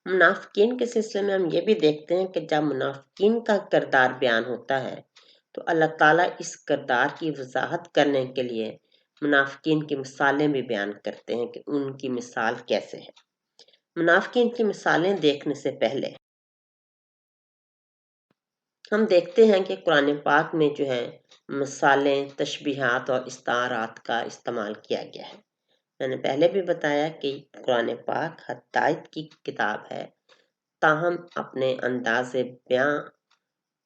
منافقین کے سلسلے میں ہم یہ بھی دیکھتے ہیں کہ جب منافقین کا کردار بیان ہوتا ہے تو اللہ تعالیٰ اس کردار کی وضاحت کرنے کے لیے منافقین کی مثالیں بھی بیان کرتے ہیں کہ ان کی مثال کیسے ہے۔ منافقین کی مثالیں دیکھنے سے پہلے ہم دیکھتے ہیں کہ قرآن پاک میں جو ہے مثالیں، تشبیہات اور استعارات کا استعمال کیا گیا ہے۔ میں نے پہلے بھی بتایا کہ قرآن پاک ہدایت کی کتاب ہے، تاہم اپنے انداز بیاں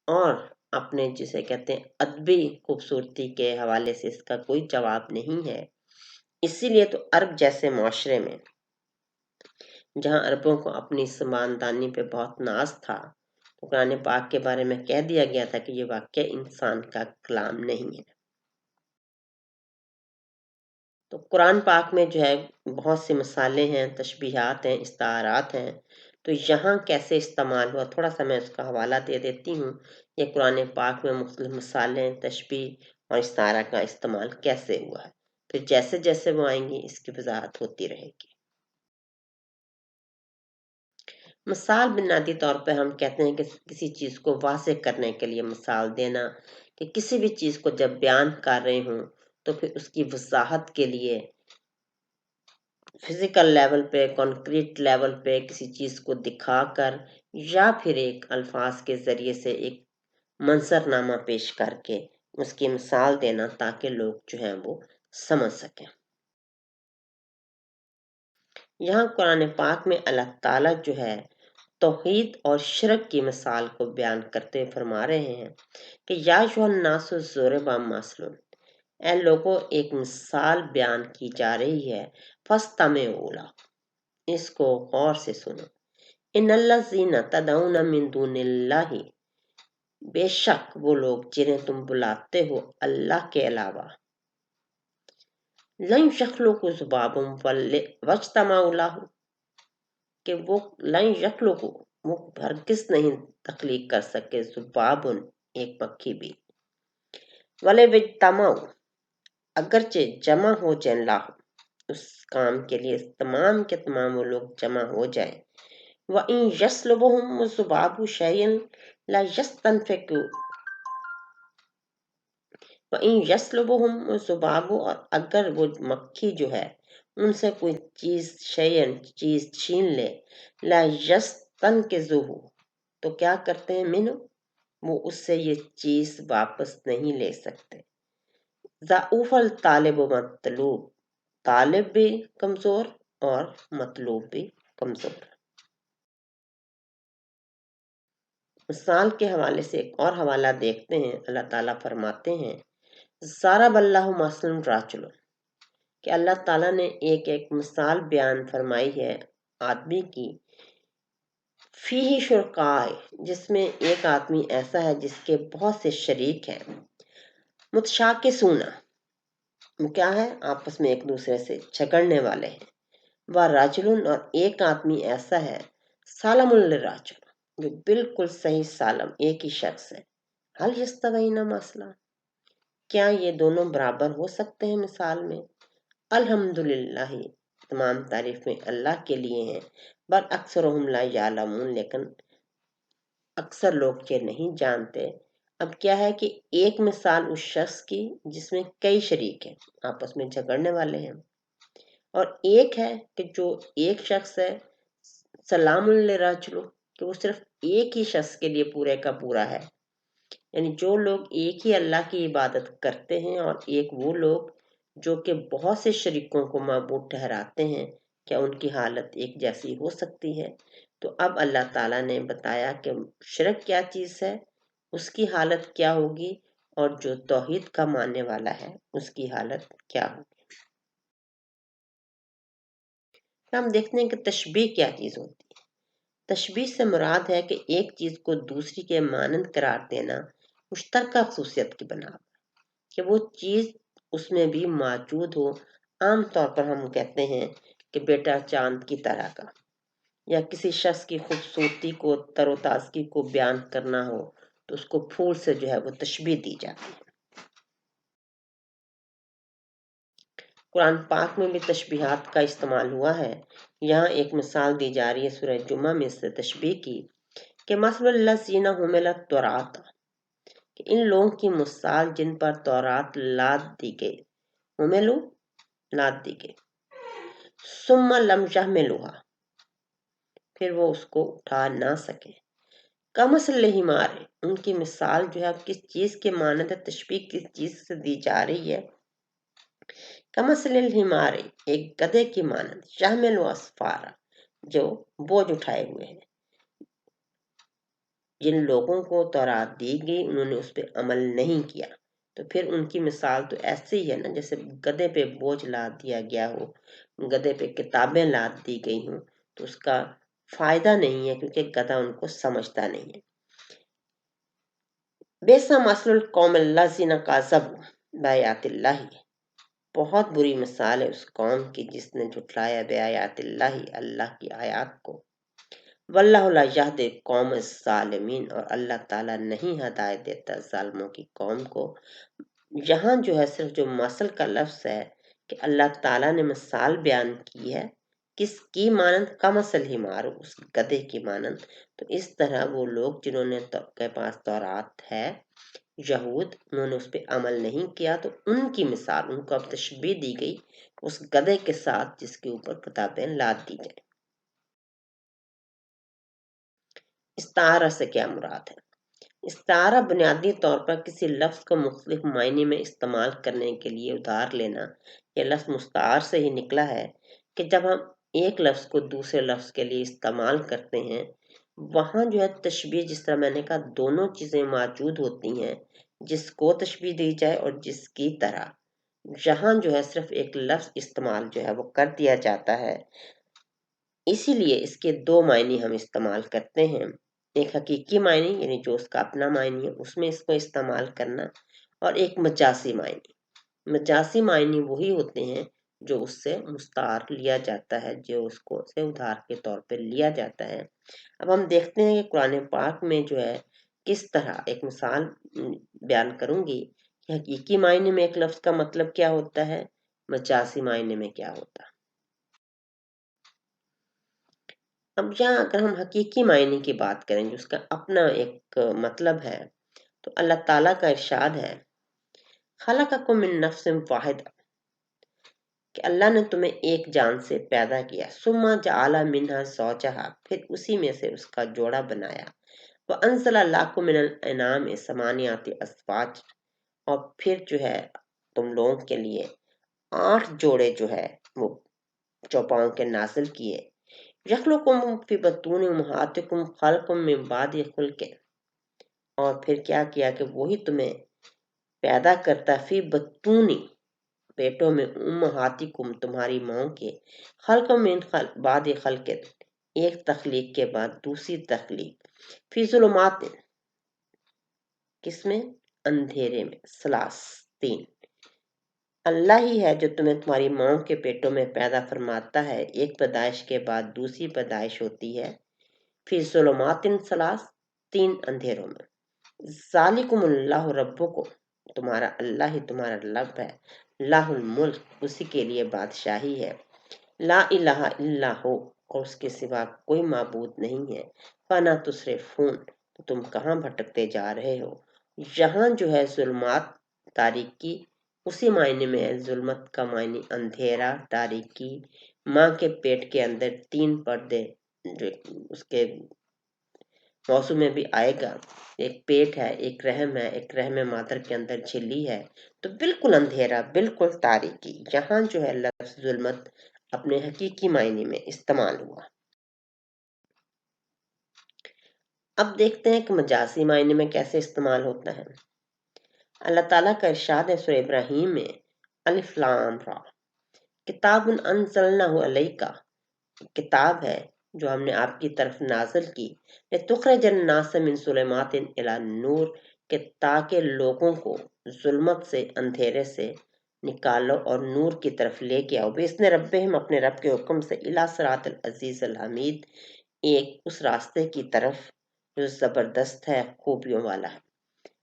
اور اپنے جسے کہتے ہیں ادبی خوبصورتی کے حوالے سے اس کا کوئی جواب نہیں ہے۔ اسی لیے تو عرب جیسے معاشرے میں جہاں عربوں کو اپنی سماندانی پہ بہت ناز تھا، قرآن پاک کے بارے میں کہہ دیا گیا تھا کہ یہ واقعہ انسان کا کلام نہیں ہے۔ تو قرآن پاک میں جو ہے بہت سی مثالیں ہیں، تشبیہات ہیں، استعارات ہیں، تو یہاں کیسے استعمال ہوا تھوڑا سا میں اس کا حوالہ دے دیتی ہوں۔ یہ قرآن پاک میں مختلف مثالیں، تشبیہ اور استعارہ کا استعمال کیسے ہوا ہے، پھر جیسے جیسے وہ آئیں گی اس کی وضاحت ہوتی رہے گی۔ مثال بنیادی طور پہ ہم کہتے ہیں کہ کسی چیز کو واضح کرنے کے لیے مثال دینا، کہ کسی بھی چیز کو جب بیان کر رہے ہوں تو پھر اس کی وضاحت کے لیے فزیکل لیول پہ، کانکریٹ لیول پہ کسی چیز کو دکھا کر یا پھر ایک الفاظ کے ذریعے سے ایک منظرنامہ پیش کر کے اس کی مثال دینا تاکہ لوگ جو ہیں وہ سمجھ سکیں۔ یہاں قرآن پاک میں اللہ تعالیٰ جو ہے توحید اور شرک کی مثال کو بیان کرتے ہوئے فرما رہے ہیں کہ یا ایھا الناس ضرب مثل، اے لوگوں ایک مثال بیان کی جا رہی ہے، فاستمعوا لہ، اس کو غور سے سنو، ان الذین تدعون من دون اللہ، بے شک وہ لوگ جنہیں تم بلاتے ہو اللہ کے علاوہ، لن یخلقوا ذبابا واجتمعوا لہ، کہ وہ لن یخلقوا، وہ ہرگز نہیں تخلیق کر سکے، ذباب ایک مکھی بھی، ولو اجتمعوا، اگرچہ جمع ہو جائیں لاہ اس کام کے لیے، تمام کے تمام وہ لوگ جمع ہو جائیں، وَإِن يَسْلُبْهُمُ الذُّبَابُ شَيْئًا لَا يَسْتَنفِعُوهُ، وَإِن يَسْلُبْهُمُ الذُّبَابُ، اور اگر وہ مکھی جو ہے ان سے کوئی چیز چیز چھین لے، لا يَسْتَنقِذُوهُ، تو کیا کرتے ہیں، منو، وہ اس سے یہ چیز واپس نہیں لے سکتے، ضعف الطالب و مطلوب، طالب بھی کمزور اور مطلوب بھی کمزور۔ مثال کے حوالے سے ایک اور حوالہ دیکھتے ہیں۔ اللہ تعالیٰ فرماتے ہیں ضرب اللہ مثلا رجلا، کہ اللہ تعالیٰ نے ایک مثال بیان فرمائی ہے آدمی کی، فیہ شرکاء، جس میں ایک آدمی ایسا ہے جس کے بہت سے شریک ہیں، متشاکسون، وہ کیا ہے، آپس میں ایک دوسرے سے جھگڑنے والے ہیں، ورجل، اور ایک آدمی ایسا ہے، سالم للرجل، جو بالکل صحیح سالم ایک ہی شخص ہے، حل یستویان مثلا، کیا یہ دونوں برابر ہو سکتے ہیں مثال میں؟ الحمدللہ، تمام تعریفیں اللہ کے لیے ہیں، بل اکثرہم لا یعلمون، لیکن اکثر لوگ یہ نہیں جانتے۔ اب کیا ہے کہ ایک مثال اس شخص کی جس میں کئی شریک ہیں، آپس میں جھگڑنے والے ہیں، اور ایک ہے کہ جو ایک شخص ہے، سلام للرجل، کہ وہ صرف ایک ہی شخص کے لیے پورے کا پورا ہے، یعنی جو لوگ ایک ہی اللہ کی عبادت کرتے ہیں، اور ایک وہ لوگ جو کہ بہت سے شریکوں کو معبود ٹھہراتے ہیں، کیا ان کی حالت ایک جیسی ہو سکتی ہے؟ تو اب اللہ تعالیٰ نے بتایا کہ شرک کیا چیز ہے، اس کی حالت کیا ہوگی، اور جو توحید کا ماننے والا ہے اس کی حالت کیا ہوگی۔ ہم دیکھتے ہیں کہ تشبیہ کیا چیز ہوتی ہے۔ تشبیہ سے مراد ہے کہ ایک چیز کو دوسری کے مانند قرار دینا مشترکہ خصوصیت کی بنا پر، کہ وہ چیز اس میں بھی موجود ہو۔ عام طور پر ہم کہتے ہیں کہ بیٹا چاند کی طرح کا، یا کسی شخص کی خوبصورتی کو، تر و تازگی کو بیان کرنا ہو تو اس کو پھول سے جو ہے وہ تشبیہ دی جاتی ہے۔ قرآن پاک میں بھی تشبیہات کا استعمال ہوا ہے. یہاں ایک مثال دی جا رہی ہے سورہ جمعہ میں سے تشبیہ کی کہ مثل الذین حملوا التوراۃ، کہ ان لوگوں کی مثال جن پر تورات لاد دی گئی، حملوا لاد دی گئی، ثم لم یحملوها، پھر وہ اس کو اٹھا نہ سکے. کمثل الحمار، ان کی مثال جو ہے کس چیز کے مانند ہے، تشبیہ کس چیز سے دی جا رہی ہے. کمثل الحمار، ایک گدھے کی مانند، یحمل اسفارا، جو بوجھ اٹھائے ہوئے ہیں. جن لوگوں کو تورات دی گئی انہوں نے اس پہ عمل نہیں کیا، تو پھر ان کی مثال تو ایسے ہی ہے نا جیسے گدھے پہ بوجھ لاد دیا گیا ہو، گدھے پہ کتابیں لاد دی گئی ہوں، تو اس کا فائدہ نہیں ہے کیونکہ گدھا ان کو سمجھتا نہیں ہے. بیسا مثل القوم الذین کذبوا بآیات اللہ، بہت بری مثال ہے اس قوم کی جس نے جھٹلایا بآیات اللہ، اللہ کی آیات کو. واللہ لا یہدی القوم الظالمین، اور اللہ تعالیٰ نہیں ہدایت دیتا ظالموں کی قوم کو. یہاں جو ہے صرف جو مثل کا لفظ ہے کہ اللہ تعالیٰ نے مثال بیان کی ہے کس کی مانند، کمثل حمار، اس گدھے کی مانند. تو اس طرح وہ لوگ جنہوں نے کے پاس تورات ہے، یہود، انہوں نے اس پہ عمل نہیں کیا، تو ان کی مثال، ان کو اب تشبیہ دی گئی اس گدھے کے ساتھ جس کے اوپر کتابیں لاد دی جائیں. استعارہ سے کیا مراد ہے؟ استعارہ بنیادی طور پر کسی لفظ کو مختلف معنی میں استعمال کرنے کے لیے ادھار لینا. یہ لفظ مستعار سے ہی نکلا ہے کہ جب ہم ایک لفظ کو دوسرے لفظ کے لیے استعمال کرتے ہیں، وہاں جو ہے تشبیہ، جس طرح میں نے کہا، دونوں چیزیں موجود ہوتی ہیں، جس کو تشبیہ دی جائے اور جس کی طرح. جہاں جو ہے صرف ایک لفظ استعمال جو ہے وہ کر دیا جاتا ہے، اسی لیے اس کے دو معنی ہم استعمال کرتے ہیں. ایک حقیقی معنی یعنی جو اس کا اپنا معنی ہے اس میں اس کو استعمال کرنا، اور ایک مجازی معنی. مجازی معنی وہی ہوتے ہیں جو اس سے مستعار لیا جاتا ہے، جو اس کو سے ادھار کے طور پہ لیا جاتا ہے. اب ہم دیکھتے ہیں کہ قرآن پاک میں جو ہے کس طرح ایک مثال بیان کروں گی کہ حقیقی معنی میں ایک لفظ کا مطلب کیا ہوتا ہے، مجازی معنی میں کیا ہوتا ہے. اب یہاں اگر ہم حقیقی معنی کی بات کریں جو اس کا اپنا ایک مطلب ہے، تو اللہ تعالیٰ کا ارشاد ہے خلقکم من نفس واحد، کہ اللہ نے تمہیں ایک جان سے پیدا کیا، ثم جعل منها زوجها، پھر اسی میں سے اس کا جوڑا بنایا، وانزل لکم من الانعام ثمانیۃ ازواج، اور پھر جو ہے تم لوگوں کے لیے 8 جوڑے جو ہے وہ چوپاؤں کے نازل کیے. یخلقکم فی بطون امہاتکم خلقا من بعد خلق، اور پھر کیا کیا کہ وہی تمہیں پیدا کرتا فی بطونی، پیٹوں میں، امہاتکم، تمہاری ماؤں کے، خلقا من بعد خلق، ایک تخلیق کے بعد دوسری تخلیق، فی ظلمات، کس میں، اندھیرے میں، ثلاث، 3. اللہ ہی ہے جو تمہیں تمہاری ماں کے پیٹوں میں پیدا فرماتا ہے، ایک پیدائش کے بعد دوسری پیدائش ہوتی ہے، فی ظلمات ثلاث، 3 اندھیروں میں. ذالکم اللہ ربکم، تمہارا اللہ ہی تمہارا رب ہے، لاہ الملک، اسی کے لیے بادشاہی ہے، لا الہ الا ہو، اور اس کے سوا کوئی معبود نہیں ہے، فانا تصرفون، تو تم کہاں بھٹکتے جا رہے ہو. یہاں جو ہے ظلمات، تاریکی، اسی معنی میں ہے. ظلمت کا معنی اندھیرا، تاریکی. ماں کے پیٹ کے اندر 3 پردے، جو اس کے موضوع میں بھی آئے گا، ایک پیٹ ہے، ایک رحم ہے، ایک رحم مادر کے اندر جھلی ہے، تو بالکل اندھیرا، بالکل تاریکی. یہاں جو ہے لفظ ظلمت اپنے حقیقی معنی میں استعمال ہوا. اب دیکھتے ہیں کہ مجازی معنی میں کیسے استعمال ہوتا ہے. اللہ تعالیٰ کا ارشاد ہے سورہ ابراہیم میں، الف لام را، کتاب انزلنہ علیک، کتاب ہے جو ہم نے آپ کی طرف نازل کی، لتخرج الناس من ظلمات الی النور، کہ تاکہ لوگوں کو ظلمت سے، اندھیرے سے نکالو اور نور کی طرف لے کے آؤ، باذن ربہم، اپنے رب کے حکم سے، الی صراط العزیز الحمید، ایک اس راستے کی طرف جو زبردست ہے، خوبیوں والا ہے.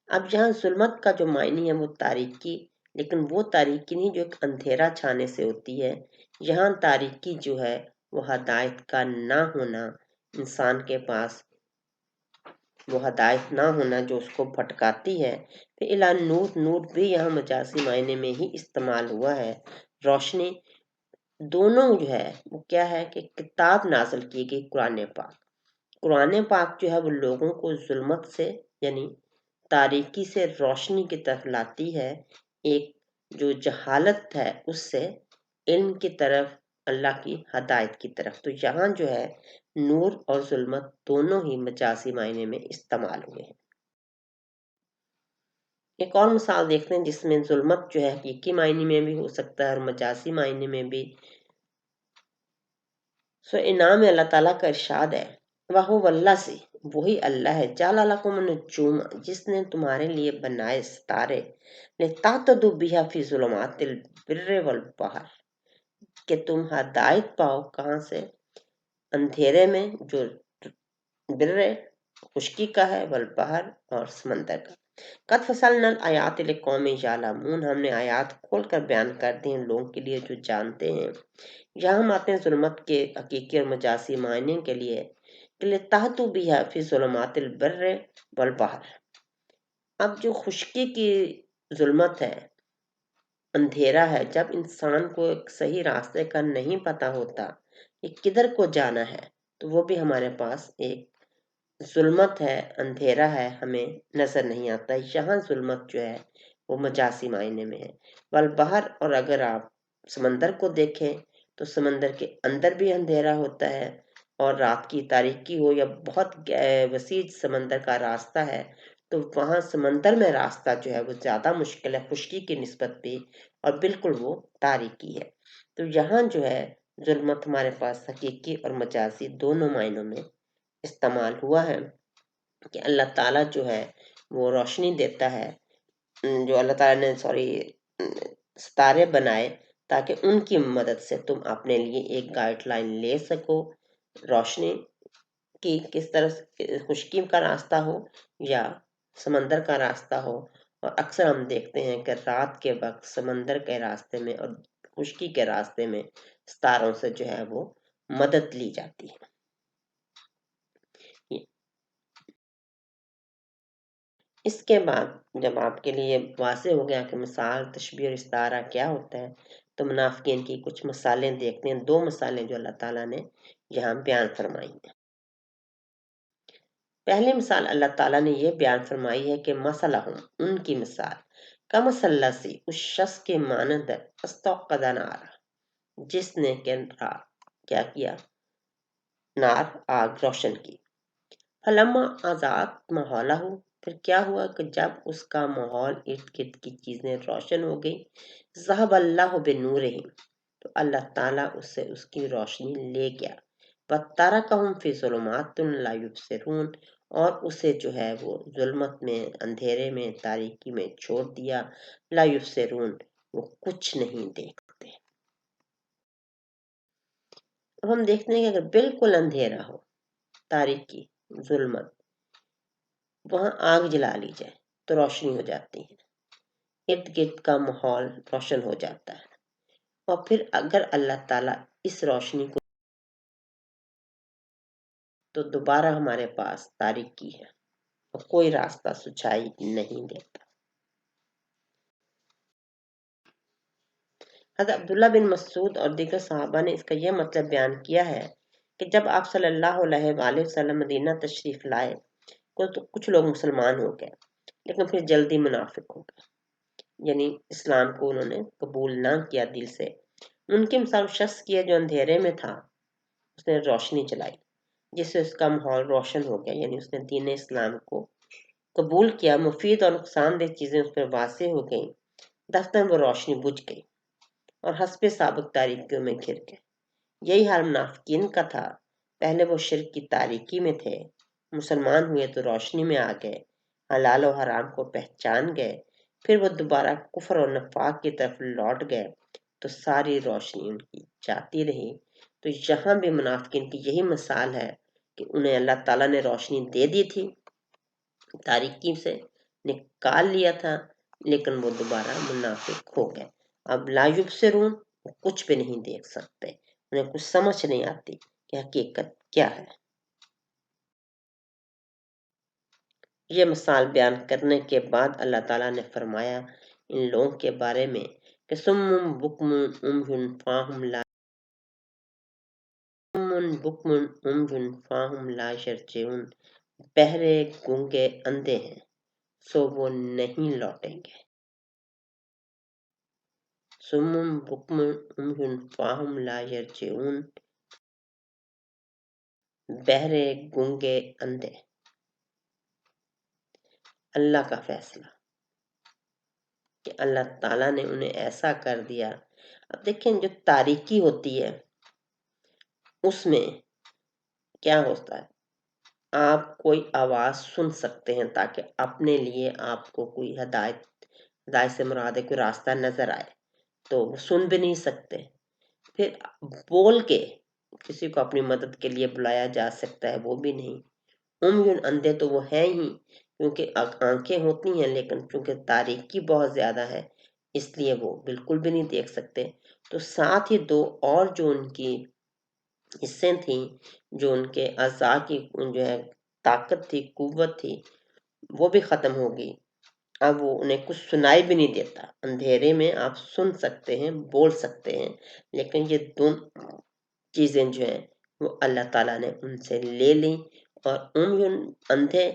اب یہاں ظلمت کا جو معنی ہے وہ تاریکی، لیکن وہ تاریکی نہیں جو ایک اندھیرا چھانے سے ہوتی ہے. یہاں تاریکی جو ہے وہ ہدایت کا نہ ہونا، انسان کے پاس وہ ہدایت نہ ہونا جو اس کو بھٹکاتی ہے. پھر الا نور، نور بھی یہاں مجازی معنی میں ہی استعمال ہوا ہے. روشنی دونوں جو ہے وہ کیا ہے کہ کتاب نازل کی گئی قرآن پاک. قرآن پاک جو ہے وہ لوگوں کو ظلمت سے یعنی تاریکی سے روشنی کی طرف لاتی ہے، ایک جو جہالت ہے اس سے علم کی طرف، اللہ کی ہدایت کی طرف. تو یہاں جو ہے نور اور ظلمت دونوں ہی مجازی معنی میں استعمال ہوئے ہیں. ایک اور مثال دیکھتے ہیں جس میں ظلمت جو ہے حقیقی معنی میں بھی ہو سکتا ہے اور مجازی معنی میں بھی. سو انعام اللہ تعالیٰ کا ارشاد ہے، وہ اللہ سے، وہی اللہ ہے، جعل لکم النجوم، جس نے تمہارے لیے بنائے ستارے، لتہتدوا بہا فی ظلمات البر والبحر، کہ تم ہدایت پاؤ کہاں سے؟ اندھیرے میں جو بر خشکی کا ہے، والبحر اور سمندر کا. قد فصلنا الآیات لقوم یعلمون، ہم نے آیات کھول کر بیان کر دی ہیں لوگوں کے لیے جو جانتے ہیں. یہاں ہم آتے ہیں ظلمت کے حقیقی اور مجازی معنی کے لیے کہ لتہتوا بہا فی ظلمات البر والبحر. اب جو خشکی کی ظلمت ہے، اندھیرا ہے، جب انسان کو ایک صحیح راستے کا نہیں پتا ہوتا کہ کدھر کو جانا ہے، تو وہ بھی ہمارے پاس ایک ظلمت ہے، اندھیرا ہے، ہمیں نظر نہیں آتا. یہاں ظلمت جو ہے وہ مجازی معنی میں ہے. والبحر، اور اگر آپ سمندر کو دیکھیں تو سمندر کے اندر بھی اندھیرا ہوتا ہے، اور رات کی تاریکی ہو یا بہت وسیع سمندر کا راستہ ہے تو وہاں سمندر میں راستہ جو ہے وہ زیادہ مشکل ہے خشکی کی نسبت بھی، اور بالکل وہ تاریکی ہے. تو یہاں جو ہے ظلمت ہمارے پاس حقیقی اور مجازی دونوں معنوں میں استعمال ہوا ہے کہ اللہ تعالیٰ جو ہے وہ روشنی دیتا ہے. جو اللہ تعالیٰ نے ستارے بنائے تاکہ ان کی مدد سے تم اپنے لیے ایک گائیڈ لائن لے سکو، روشنی کی کس طرح خشکی کا راستہ ہو یا سمندر کا راستہ ہو. اور اکثر ہم دیکھتے ہیں کہ رات کے وقت سمندر کے راستے میں اور خشکی کے راستے میں ستاروں سے جو ہے وہ مدد لی جاتی ہے. اس کے بعد جب آپ کے لیے واضح ہو گیا کہ مثال، تشبیہ اور استعارہ کیا ہوتا ہے، تو منافقین کی کچھ مثالیں دیکھتے ہیں. 2 مثالیں جو اللہ تعالیٰ نے یہاں بیان فرمائی ہیں. پہلی مثال اللہ تعالیٰ نے یہ بیان فرمائی ہے کہ مثلہم، ان کی مثال، کمثل الذی، اس شخص کے مانند ہے، استوقد نارا، جس نے کیا کیا؟ نار، آگ روشن کی. فلما اضاءت ماحولہ، پھر کیا ہوا کہ جب اس کا ماحول ارد گرد کی چیزیں روشن ہو گئی، ذہب اللہ بنورہم، تو اللہ تعالیٰ اس سے اس کی روشنی لے گیا. وترکہم فی ظلمات لا یبصرون، اور اسے جو ہے وہ ظلمت میں، اندھیرے میں، تاریکی میں چھوڑ دیا. لا یبصرون، وہ کچھ نہیں دیکھتے. اب ہم دیکھتے ہیں کہ اگر بالکل اندھیرا ہو، تاریکی، ظلمت، وہاں آگ جلا لی جائے تو روشنی ہو جاتی ہے، ارد گرد کا ماحول روشن ہو جاتا ہے. اور پھر اگر اللہ تعالیٰ اس روشنی کو تو دوبارہ ہمارے پاس تاریکی ہے اور کوئی راستہ سچائی نہیں دیتا. حضرت عبداللہ بن مسعود اور دیگر صحابہ نے اس کا یہ مطلب بیان کیا ہے کہ جب آپ صلی اللہ علیہ وآلہ وسلم مدینہ تشریف لائے تو کچھ لوگ مسلمان ہو گئے، لیکن پھر جلدی منافق ہو گئے، یعنی اسلام کو انہوں نے قبول نہ کیا دل سے. ان کی مثال شخص کی ہے جو اندھیرے میں تھا، اس نے روشنی چلائی جس سے اس کا ماحول روشن ہو گیا، یعنی اس نے دین اسلام کو قبول کیا، مفید اور نقصان دہ چیزیں اس پر واضح ہو گئیں، دفتر وہ روشنی بجھ گئی اور حسب سابق تاریکیوں میں گر گئے. یہی حال منافقین کا تھا. پہلے وہ شرک کی تاریکی میں تھے، مسلمان ہوئے تو روشنی میں آ گئے، حلال و حرام کو پہچان گئے، پھر وہ دوبارہ کفر اور نفاق کی طرف لوٹ گئے تو ساری روشنی ان کی جاتی رہی. تو یہاں بھی منافقین کی یہی مثال ہے کہ انہیں اللہ تعالیٰ نے روشنی دے دی تھی، تاریکی سے نکال لیا تھا، لیکن وہ دوبارہ منافق ہو گئے. اب لا یبصرون، وہ کچھ بھی نہیں دیکھ سکتے، انہیں کچھ سمجھ نہیں آتی کہ حقیقت کیا ہے. یہ مثال بیان کرنے کے بعد اللہ تعالیٰ نے فرمایا ان لوگوں کے بارے میں کہ سم بکم عمي فاہم لا یرجعون، بہرے گونگے اندھے ہیں سو وہ نہیں لوٹیں گے. سم بکم عمي فاہم لا یرجعون، بہرے گونگے اندھے. اللہ کا فیصلہ کہ اللہ تعالیٰ نے انہیں ایسا کر دیا. اب دیکھیں جو تاریکی ہوتی ہے اس میں کیا ہوتا ہے، آپ کوئی آواز سن سکتے ہیں تاکہ اپنے لیے آپ کو کوئی ہدایت سے مراد ہے کوئی راستہ نظر آئے، تو وہ سن بھی نہیں سکتے. پھر بول کے کسی کو اپنی مدد کے لیے بلایا جا سکتا ہے، وہ بھی نہیں. اندھے تو وہ ہیں ہی کیونکہ آنکھیں ہوتی ہیں، لیکن چونکہ تاریکی بہت زیادہ ہے اس لیے وہ بالکل بھی نہیں دیکھ سکتے. تو ساتھ ہی دو اور جو ان کی حصے تھیں، جو ان کے اعضاء کی جو ہے طاقت تھی، قوت تھی، وہ بھی ختم ہوگی. اب وہ انہیں کچھ سنائی بھی نہیں دیتا. اندھیرے میں آپ سن سکتے ہیں، بول سکتے ہیں، لیکن یہ دونوں چیزیں جو ہیں وہ اللہ تعالیٰ نے ان سے لے لیں. اور اندھے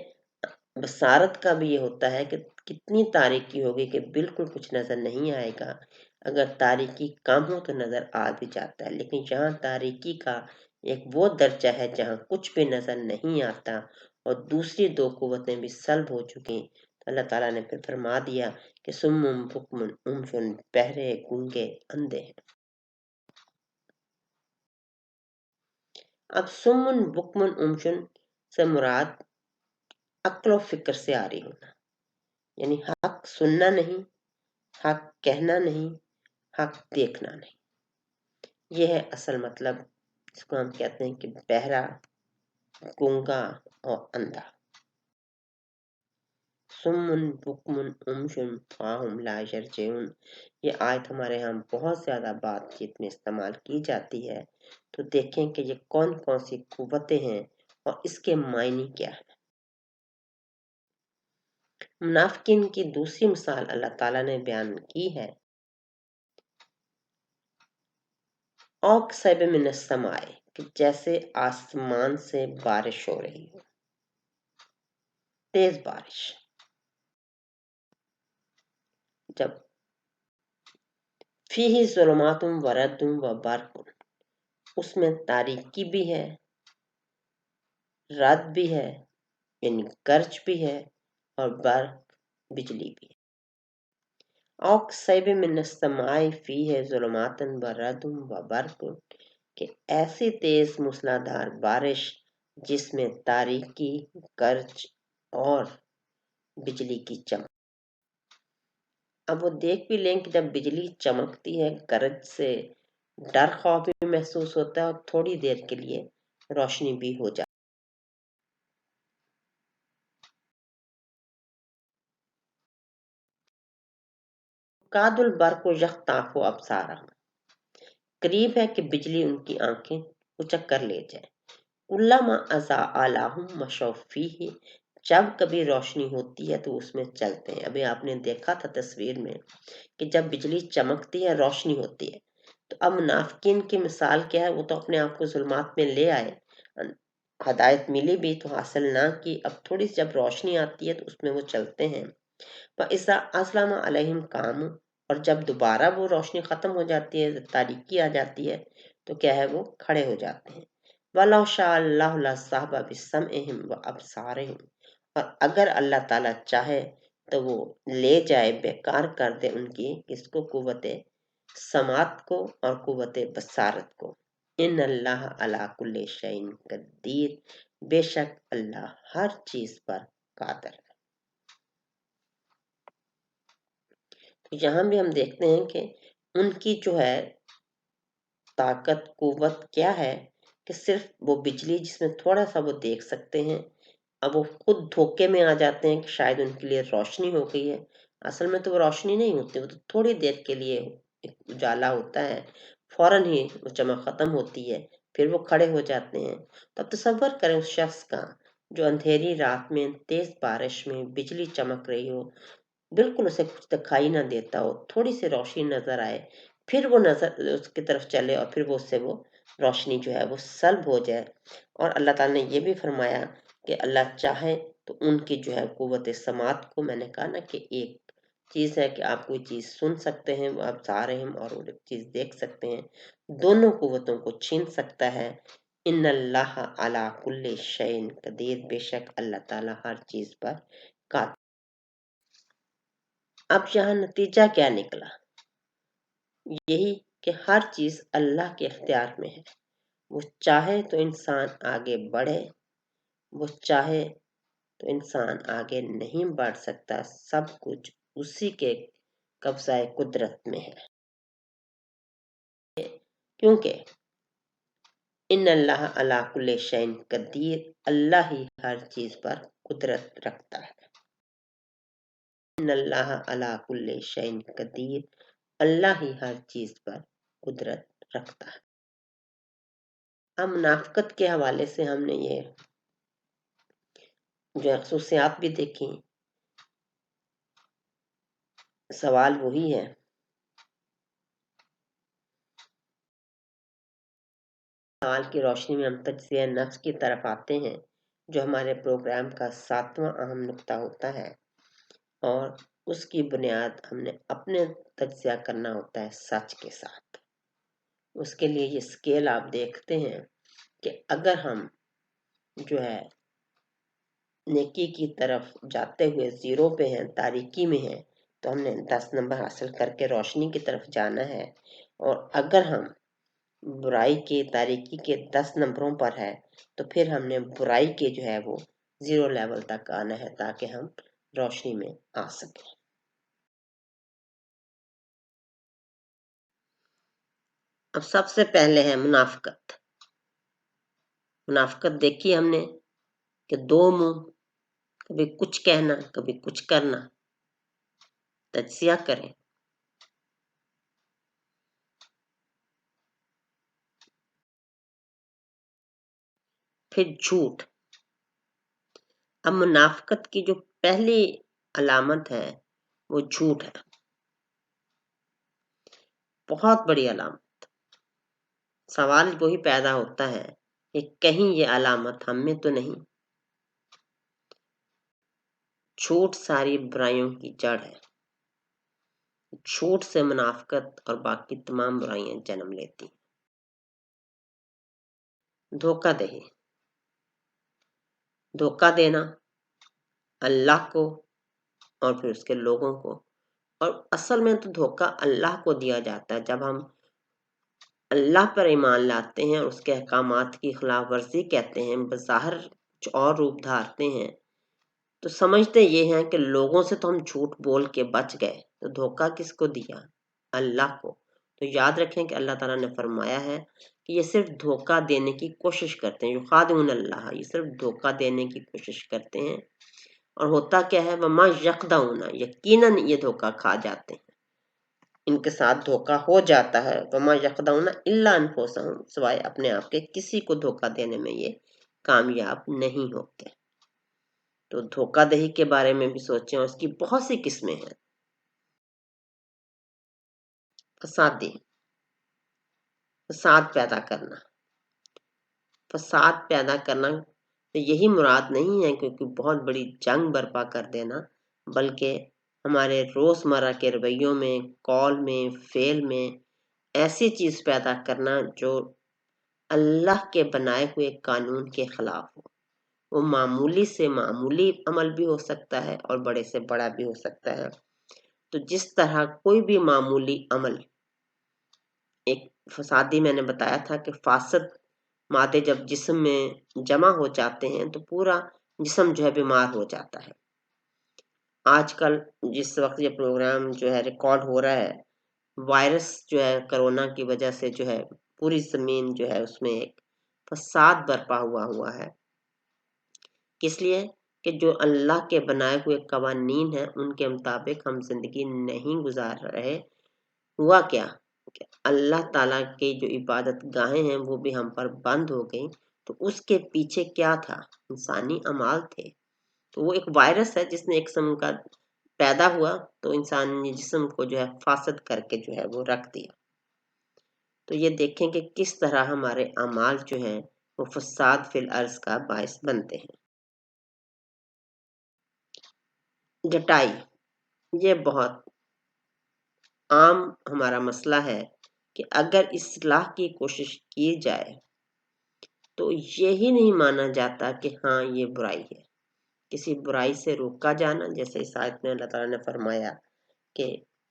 بصارت کا بھی یہ ہوتا ہے کہ کتنی تاریکی ہوگی کہ بالکل کچھ نظر نہیں آئے گا. اگر تاریکی کم ہو تو نظر آ بھی جاتا ہے، لیکن یہاں تاریکی کا ایک وہ درجہ ہے جہاں کچھ بھی نظر نہیں آتا اور دوسری دو قوتیں بھی سلب ہو چکی. اللہ تعالیٰ نے پھر فرما دیا کہ سمم بکمن عمشن، بہرے گونگے اندھے ہیں. اب سمن بکمن عمشن سے مراد عقل و فکر سے آ رہی ہونا، یعنی حق سننا نہیں، حق کہنا نہیں، حق دیکھنا نہیں. یہ ہے اصل مطلب جس کو ہم کہتے ہیں کہ بہرا، گونگا اور اندھا. سمن بکمن عمشن فاہم لا یرجعون، یہ آیت ہمارے ہاں بہت زیادہ بات چیت میں استعمال کی جاتی ہے. تو دیکھیں کہ یہ کون کون سی قوتیں ہیں اور اس کے معنی کیا ہے. منافقین کی دوسری مثال اللہ تعالیٰ نے بیان کی ہے. اوک سیب من السماء، کہ جیسے آسمان سے بارش ہو رہی ہو، تیز بارش. جب فیہ ظلمات ورد و برق، اس میں تاریکی بھی ہے، رعد بھی ہے یعنی گرج بھی ہے، اور برق بجلی بھی ہے. اوک سیب من السماء فیہ ظلمات ورد و برق، کہ ایسی تیز موسلادھار بارش جس میں تاریکی، گرج اور بجلی کی چمک. اب وہ دیکھ بھی لیں کہ جب بجلی چمکتی ہے گرج سے ڈر خوف بھی محسوس ہوتا ہے اور تھوڑی دیر کے لیے روشنی بھی ہو جاتی. کاد البرق یخطف ابصارهم، قریب ہے کہ بجلی ان کی آنکھیں اچک کر لے جائے. علامہ اضاء لهم مشوا فیہ، جب کبھی روشنی ہوتی ہے تو اس میں چلتے ہیں. ابھی آپ نے دیکھا تھا تصویر میں کہ جب بجلی چمکتی ہے روشنی ہوتی ہے. تو اب منافقین کی مثال کیا ہے، وہ تو اپنے آپ کو ظلمات میں لے آئے، ہدایت ملی بھی تو حاصل نہ کی. اب تھوڑی سی جب روشنی آتی ہے تو اس میں وہ چلتے ہیں. فَإِذَا أَظْلَمَ عَلَيْهِمْ قَامُوا، اور جب دوبارہ وہ روشنی ختم ہو جاتی ہے، تاریکی آ جاتی ہے، تو کیا ہے وہ کھڑے ہو جاتے ہیں. وَلَوْ شَاءَ اللَّهُ لَذَهَبَ بِسَمْعِهِمْ وَأَبْصَارِهِمْ، اور اگر اللہ تعالیٰ چاہے تو وہ لے جائے، بیکار کر دے ان کی اس کو، قوت سماعت کو اور قوت بصارت کو. ان اللہ علی کل شیء قدیر، بے شک اللہ ہر چیز پر قادر ہے. تو یہاں بھی ہم دیکھتے ہیں کہ ان کی جو ہے طاقت، قوت کیا ہے کہ صرف وہ بجلی جس میں تھوڑا سا وہ دیکھ سکتے ہیں. اب وہ خود دھوکے میں آ جاتے ہیں کہ شاید ان کے لیے روشنی ہو گئی ہے. اصل میں تو وہ روشنی نہیں ہوتی، وہ تو تھوڑی دیر کے لیے ایک اجالا ہوتا ہے، فوراً ہی وہ چمک ختم ہوتی ہے، پھر وہ کھڑے ہو جاتے ہیں۔ تو اب تصور کریں اس شخص کا جو اندھیری رات میں تیز بارش میں بجلی چمک رہی ہو، بالکل اسے کچھ دکھائی نہ دیتا ہو، تھوڑی سی روشنی نظر آئے، پھر وہ نظر اس کی طرف چلے اور پھر وہ اس سے وہ روشنی جو ہے وہ سلب ہو جائے۔ اور اللہ تعالیٰ نے یہ بھی فرمایا کہ اللہ چاہے تو ان کی جو ہے قوت سماعت کو، میں نے کہا نا کہ ایک چیز ہے کہ آپ کوئی چیز سن سکتے ہیں، آپ چاہ رہے ہیں، اور وہ چیز دیکھ سکتے ہیں، دونوں قوتوں کو چھین سکتا ہے۔ ان اللہ علی کل شیء قدیر، بے شک اللہ تعالیٰ ہر چیز پر قادر۔ اب یہاں نتیجہ کیا نکلا؟ یہی کہ ہر چیز اللہ کے اختیار میں ہے، وہ چاہے تو انسان آگے بڑھے، وہ چاہے تو انسان آگے نہیں بڑھ سکتا، سب کچھ اسی کے قبضہ قدرت میں ہے، کیونکہ ان اللہ علی کل شیء قدیر، اللہ ہی ہر چیز پر قدرت رکھتا ہے۔ ان اللہ علی کل شیء قدیر، اللہ ہی ہر چیز پر قدرت رکھتا ہے۔ اب منافقت کے حوالے سے ہم نے یہ جو خصوصیات بھی دیکھی، سوال وہی ہے، سوال کی روشنی میں ہم تجزیہ نفس کی طرف آتے ہیں، جو ہمارے پروگرام کا 7واں اہم نقطہ ہوتا ہے، اور اس کی بنیاد ہم نے اپنے تجزیہ کرنا ہوتا ہے سچ کے ساتھ۔ اس کے لیے یہ سکیل آپ دیکھتے ہیں کہ اگر ہم جو ہے نیکی کی طرف جاتے ہوئے زیرو پہ ہیں، تاریکی میں ہیں، تو ہم نے 10 نمبر حاصل کر کے روشنی کی طرف جانا ہے، اور اگر ہم برائی کے تاریکی کے 10 نمبروں پر ہے تو پھر ہم نے برائی کے جو ہے وہ 0 لیول تک آنا ہے تاکہ ہم روشنی میں آ سکیں۔ اب سب سے پہلے ہے منافقت۔ منافقت دیکھی ہم نے کہ دو منہ، کبھی کچھ کہنا کبھی کچھ کرنا۔ تجزیہ کریں۔ پھر جھوٹ۔ اب منافقت کی جو پہلی علامت ہے وہ جھوٹ ہے، بہت بڑی علامت۔ سوال وہی پیدا ہوتا ہے کہ کہیں یہ علامت ہم میں تو نہیں؟ جھوٹ ساری برائیوں کی جڑ ہے، جھوٹ سے منافقت اور باقی تمام برائیاں جنم لیتی۔ دھوکہ دہی، دھوکہ دینا اللہ کو اور پھر اس کے لوگوں کو، اور اصل میں تو دھوکہ اللہ کو دیا جاتا ہے۔ جب ہم اللہ پر ایمان لاتے ہیں اور اس کے احکامات کی خلاف ورزی کہتے ہیں، بظاہر کچھ اور روپ دھارتے ہیں، تو سمجھتے یہ ہیں کہ لوگوں سے تو ہم جھوٹ بول کے بچ گئے، تو دھوکہ کس کو دیا؟ اللہ کو۔ تو یاد رکھیں کہ اللہ تعالیٰ نے فرمایا ہے کہ یہ صرف دھوکہ دینے کی کوشش کرتے ہیں، یخادعون اللہ، یہ صرف دھوکہ دینے کی کوشش کرتے ہیں۔ اور ہوتا کیا ہے؟ وما یخدعون، یقیناً یہ دھوکہ کھا جاتے ہیں، ان کے ساتھ دھوکہ ہو جاتا ہے۔ وما یخدعون الا انفسهم، سوائے اپنے آپ کے، کسی کو دھوکہ دینے میں یہ کامیاب نہیں ہوتے۔ تو دھوکہ دہی کے بارے میں بھی سوچیں، اور اس کی بہت سی قسمیں ہیں۔ فسادی، فساد پیدا کرنا۔ فساد پیدا کرنا تو یہی مراد نہیں ہے کیونکہ بہت بڑی جنگ برپا کر دینا، بلکہ ہمارے روزمرہ کے رویوں میں، قول میں، فعل میں ایسی چیز پیدا کرنا جو اللہ کے بنائے ہوئے قانون کے خلاف ہو۔ وہ معمولی سے معمولی عمل بھی ہو سکتا ہے اور بڑے سے بڑا بھی ہو سکتا ہے۔ تو جس طرح کوئی بھی معمولی عمل ایک فسادی، میں نے بتایا تھا کہ فاسد مادے جب جسم میں جمع ہو جاتے ہیں تو پورا جسم جو ہے بیمار ہو جاتا ہے۔ آج کل جس وقت یہ پروگرام جو ہے ریکارڈ ہو رہا ہے، وائرس جو ہے کرونا کی وجہ سے جو ہے پوری زمین جو ہے اس میں ایک فساد برپا ہوا ہے۔ کس لیے؟ کہ جو اللہ کے بنائے ہوئے قوانین ہیں ان کے مطابق ہم زندگی نہیں گزار رہے. ہوا کیا کہ اللہ تعالیٰ کی جو عبادت گاہیں ہیں وہ بھی ہم پر بند ہو گئی. تو اس کے پیچھے کیا تھا؟ انسانی اعمال تھے. تو وہ ایک وائرس ہے جس نے ایک قسم کا پیدا ہوا تو انسانی جسم کو جو ہے فاسد کر کے جو ہے وہ رکھ دیا. تو یہ دیکھیں کہ کس طرح ہمارے اعمال جو ہیں وہ فساد فی الارض کا باعث بنتے ہیں. جٹائی یہ بہت عام ہمارا مسئلہ ہے کہ اگر اصلاح کی کوشش کی جائے تو یہی نہیں مانا جاتا کہ ہاں یہ برائی ہے. کسی برائی سے روکا جانا، جیسے اس آیت میں اللہ تعالیٰ نے فرمایا کہ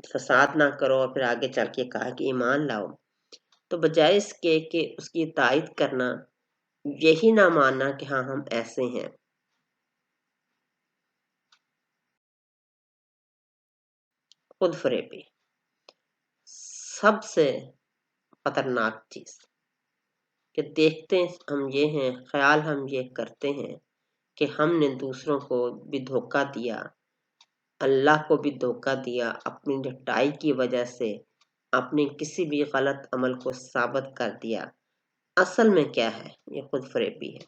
فساد نہ کرو اور پھر آگے چل کے کہا کہ ایمان لاؤ، تو بجائے اس کے کہ اس کی تائید کرنا، یہی نہ ماننا کہ ہاں ہم ایسے ہیں. خود فریبی سب سے خطرناک چیز کہ دیکھتے ہم یہ ہیں، خیال ہم یہ کرتے ہیں کہ ہم نے دوسروں کو بھی دھوکہ دیا، اللہ کو بھی دھوکہ دیا، اپنی ڈٹائی کی وجہ سے اپنے کسی بھی غلط عمل کو ثابت کر دیا. اصل میں کیا ہے؟ یہ خود فریبی ہے.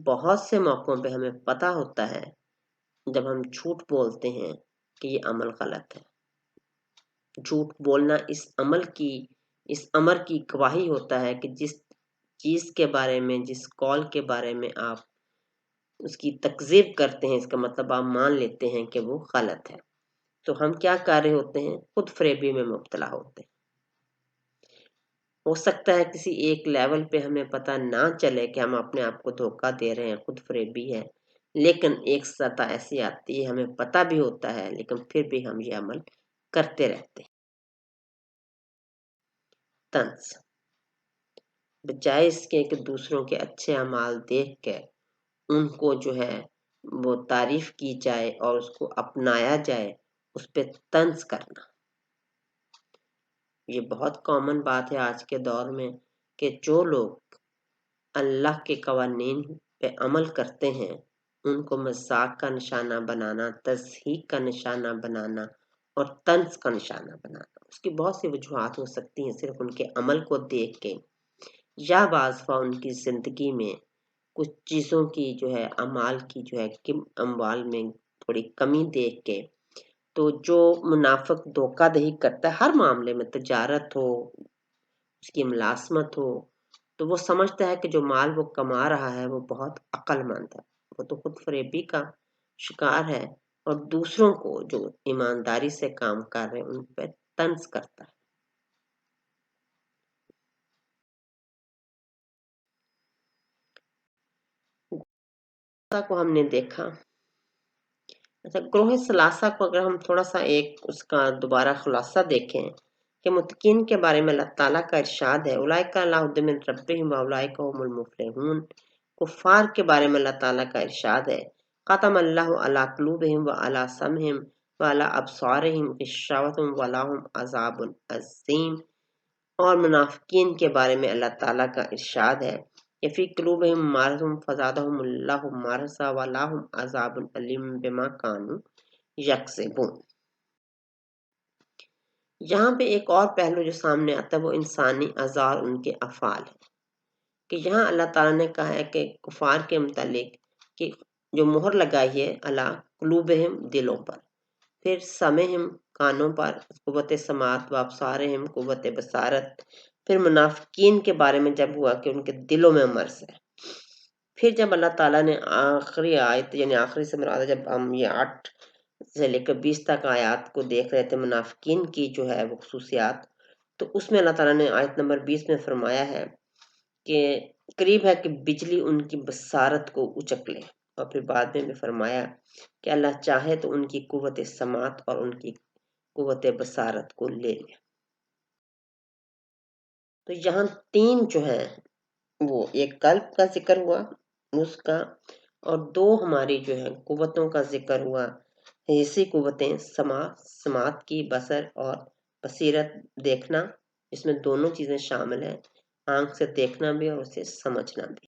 بہت سے موقعوں پہ ہمیں پتہ ہوتا ہے جب ہم جھوٹ بولتے ہیں کہ یہ عمل غلط ہے. جھوٹ بولنا اس امر کی گواہی ہوتا ہے کہ جس چیز کے بارے میں، جس قول کے بارے میں آپ اس کی تکذیب کرتے ہیں، اس کا مطلب آپ مان لیتے ہیں کہ وہ غلط ہے. تو ہم کیا کر رہے ہوتے ہیں؟ خود فریبی میں مبتلا ہوتے ہیں. ہو سکتا ہے کسی ایک لیول پہ ہمیں پتہ نہ چلے کہ ہم اپنے آپ کو دھوکہ دے رہے ہیں، خود فریبی ہے، لیکن ایک سطح ایسی آتی ہے ہمیں پتہ بھی ہوتا ہے لیکن پھر بھی ہم یہ عمل کرتے رہتے ہیں. طنز بجائے اس کے کہ دوسروں کے اچھے اعمال دیکھ کے ان کو جو ہے وہ تعریف کی جائے اور اس کو اپنایا جائے، اس پہ طنز کرنا. یہ بہت کامن بات ہے آج کے دور میں کہ جو لوگ اللہ کے قوانین پہ عمل کرتے ہیں ان کو مذاق کا نشانہ بنانا، تضحیک کا نشانہ بنانا اور طنز کا نشانہ بنانا. اس کی بہت سی وجوہات ہو سکتی ہیں، صرف ان کے عمل کو دیکھ کے یا بعض دفعہ ان کی زندگی میں کچھ چیزوں کی جو ہے اعمال کی جو ہے اموال میں تھوڑی کمی دیکھ کے. تو جو منافق دھوکہ دہی کرتا ہے ہر معاملے میں، تجارت ہو، اس کی ملازمت ہو، تو وہ سمجھتا ہے کہ جو مال وہ کما رہا ہے وہ بہت عقل مند ہے. وہ تو خود فریبی کا شکار ہے اور دوسروں کو جو ایمانداری سے کام کر رہے ہیں ان پہ طنز کرتا ہے. کو ہم نے دیکھا. اچھا، گروہ ثلاثہ کو اگر ہم تھوڑا سا ایک اس کا دوبارہ خلاصہ دیکھیں کہ متقین کے بارے میں اللہ تعالیٰ کا ارشاد ہے اولئک علی ھدی من ربہم واولئک هم المفلحون. کفار کے بارے میں اللہ تعالیٰ کا ارشاد ہے ختم اللہ علی قلوبہم وعلی سمعہم وعلی ابصارہم غشاوۃ ولہم عذاب عظیم. اور منافقین کے بارے میں اللہ تعالیٰ کا ارشاد ہے کہ فی قلوبہم مرض فزادہم اللہ مرضا ولہم عذاب علیم بما کانوا یکسبون. یہاں پہ ایک اور پہلو جو سامنے آتا ہے وہ انسانی اعضاء اور ان کے افعال ہے کہ یہاں اللہ تعالیٰ نے کہا ہے کہ کفار کے متعلق کہ جو مہر لگائی ہے اللہ قلوبہم دلوں پر، پھر سمعہم کانوں پر قوت سماعت و ابصارہم قوت بصارت. پھر منافقین کے بارے میں جب ہوا کہ ان کے دلوں میں مرض ہے. پھر جب اللہ تعالیٰ نے آخری آیت یعنی آخری سے مراد جب ہم یہ 8 سے لے کر 20 تک آیات کو دیکھ رہے تھے منافقین کی جو ہے وہ خصوصیات، تو اس میں اللہ تعالیٰ نے آیت نمبر 20 میں فرمایا ہے کہ قریب ہے کہ بجلی ان کی بصارت کو اچک لے. اور پھر بعد میں بھی فرمایا کہ اللہ چاہے تو ان کی قوت سماعت اور ان کی قوت بصارت کو لے لے. تو یہاں 3 جو ہیں وہ ایک قلب کا ذکر ہوا اس کا، اور 2 ہماری جو ہے قوتوں کا ذکر ہوا، حسی قوتیں سماعت کی، بصر اور بصیرت دیکھنا، اس میں دونوں چیزیں شامل ہیں، آنکھ سے دیکھنا بھی اور اسے سمجھنا بھی.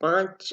5